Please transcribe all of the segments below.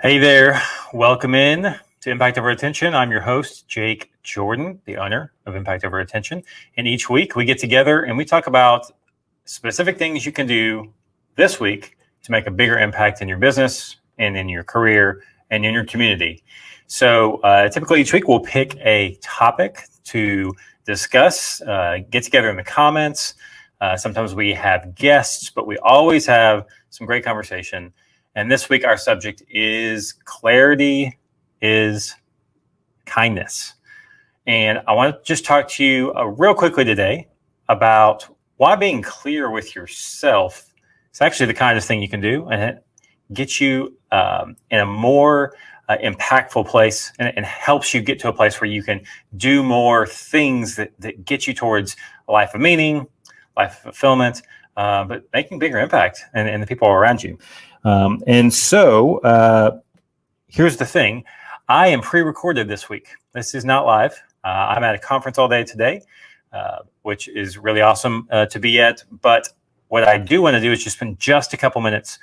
Hey there, welcome in to Impact Over Attention. I'm your host, Jake Jordan, the owner of Impact Over Attention. And each week we get together and we talk about specific things you can do this week to make a bigger impact in your business and in your career and in your community. So typically each week we'll pick a topic to discuss, get together in the comments. Sometimes we have guests, but we always have some great conversation. And this week, our subject is clarity is kindness. And I want to just talk to you real quickly today about why being clear with yourself is actually the kindest thing you can do and get you in a more impactful place and helps you get to a place where you can do more things that get you towards a life of meaning, life of fulfillment, but making bigger impact in the people around you. And so here's the thing. I am pre-recorded this week. This is not live. I'm at a conference all day today, which is really awesome to be at. But what I do want to do is just spend just a couple minutes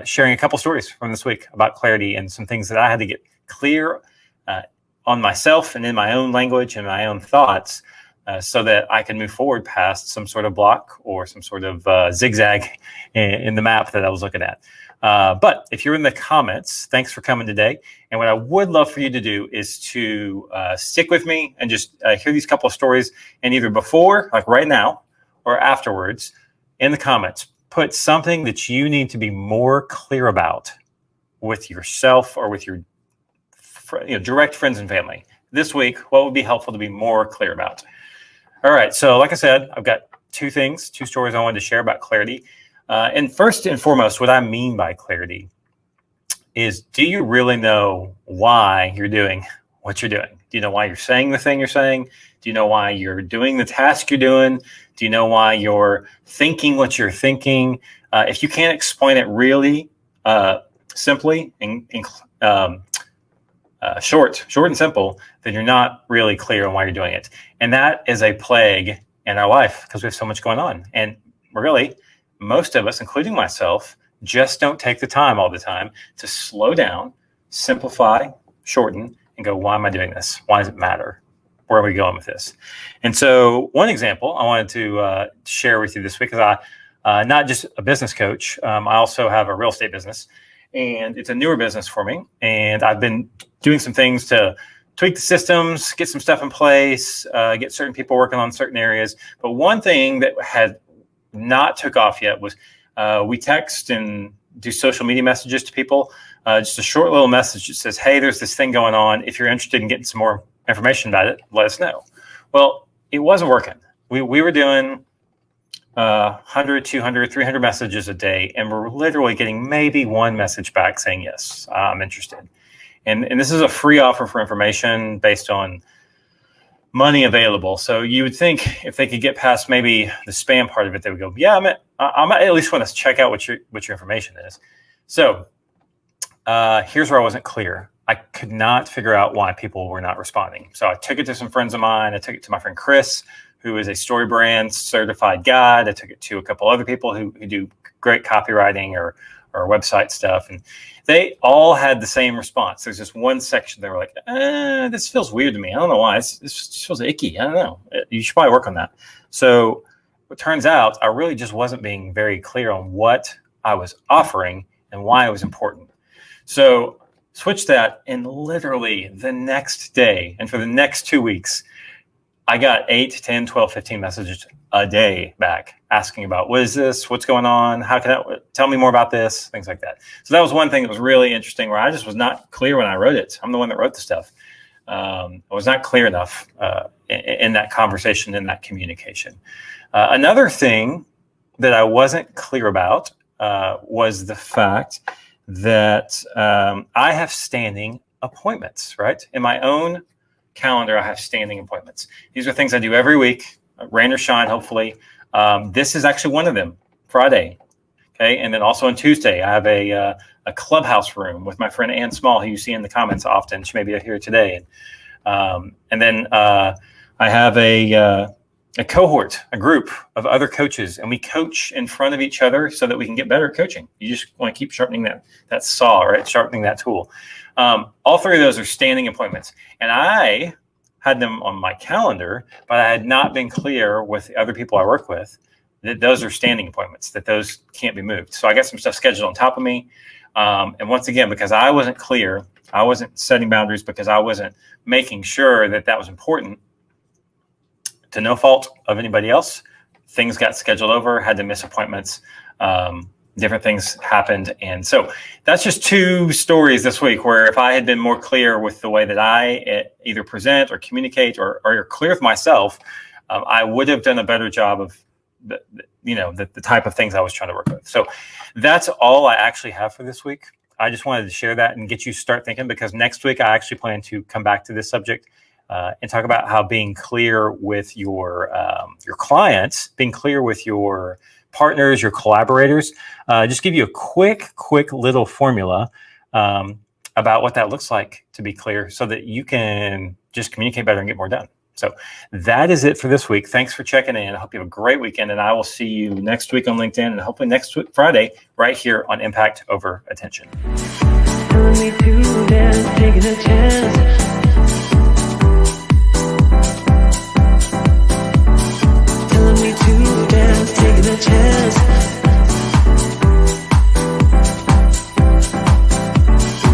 sharing a couple stories from this week about clarity and some things that I had to get clear on myself and in my own language and my own thoughts so that I can move forward past some sort of block or some sort of zigzag in the map that I was looking at. But if you're in the comments, thanks for coming today. And what I would love for you to do is to stick with me and just hear these couple of stories. And either before, like right now, or afterwards, in the comments, put something that you need to be more clear about with yourself or with your direct friends and family. This week, what would be helpful to be more clear about? All right. So like I said, I've got two stories I wanted to share about clarity. And first and foremost, what I mean by clarity is, do you really know why you're doing what you're doing? Do you know why you're saying the thing you're saying? Do you know why you're doing the task you're doing? Do you know why you're thinking what you're thinking? If you can't explain it really simply and short and simple, then you're not really clear on why you're doing it. And that is a plague in our life because we have so much going on. And really, most of us, including myself, just don't take the time all the time to slow down, simplify, shorten, and go, why am I doing this? Why does it matter? Where are we going with this? And so one example I wanted to share with you this week is I'm not just a business coach. I also have a real estate business, and it's a newer business for me. And I've been doing some things to tweak the systems, get some stuff in place, get certain people working on certain areas. But one thing that had not took off yet was we text and do social media messages to people. Just a short little message that says, hey, there's this thing going on. If you're interested in getting some more information about it, let us know. Well, it wasn't working. We were doing 100, 200, 300 messages a day, and we're literally getting maybe one message back saying, yes, I'm interested. And this is a free offer for information based on money available. So you would think if they could get past maybe the spam part of it, they would go, yeah, I might at least want to check out what your information is. So here's where I wasn't clear. I could not figure out why people were not responding. So I took it to some friends of mine. I took it to my friend Chris, who is a StoryBrand certified guide. I took it to a couple other people who do great copywriting or website stuff. And they all had the same response. There's just one section. They were like, this feels weird to me. I don't know why. This feels icky. I don't know. You should probably work on that. So it turns out I really just wasn't being very clear on what I was offering and why it was important. So switch that, and literally the next day and for the next 2 weeks, I got 8, 10, 12, 15 messages a day back asking about, what is this? What's going on? How can I tell me more about this? Things like that. So that was one thing that was really interesting where I just was not clear when I wrote it. I'm the one that wrote the stuff. I was not clear enough in that conversation, in that communication. Another thing that I wasn't clear about was the fact that I have standing appointments, right? In my own calendar, I have standing appointments. These are things I do every week, rain or shine, hopefully. This is actually one of them, Friday. Okay. And then also on Tuesday, I have a clubhouse room with my friend Ann Small, who you see in the comments often. She may be here today. And then I have a a cohort, a group of other coaches, and we coach in front of each other so that we can get better at coaching. You just want to keep sharpening that saw, right? Sharpening that tool. All three of those are standing appointments. And I had them on my calendar, but I had not been clear with the other people I work with that those are standing appointments, that those can't be moved. So I got some stuff scheduled on top of me. And once again, because I wasn't clear, I wasn't setting boundaries, because I wasn't making sure that that was important, to no fault of anybody else, things got scheduled over, had to miss appointments, different things happened. And so that's just two stories this week where if I had been more clear with the way that I either present or communicate or clear with myself, I would have done a better job of the type of things I was trying to work with. So that's all I actually have for this week. I just wanted to share that and get you to start thinking, because next week I actually plan to come back to this subject and talk about how being clear with your clients, being clear with your partners, your collaborators, just give you a quick little formula about what that looks like to be clear, so that you can just communicate better and get more done. So that is it for this week. Thanks for checking in. I hope you have a great weekend, and I will see you next week on LinkedIn, and hopefully next week, Friday, right here on Impact Over Attention. Taking a chance.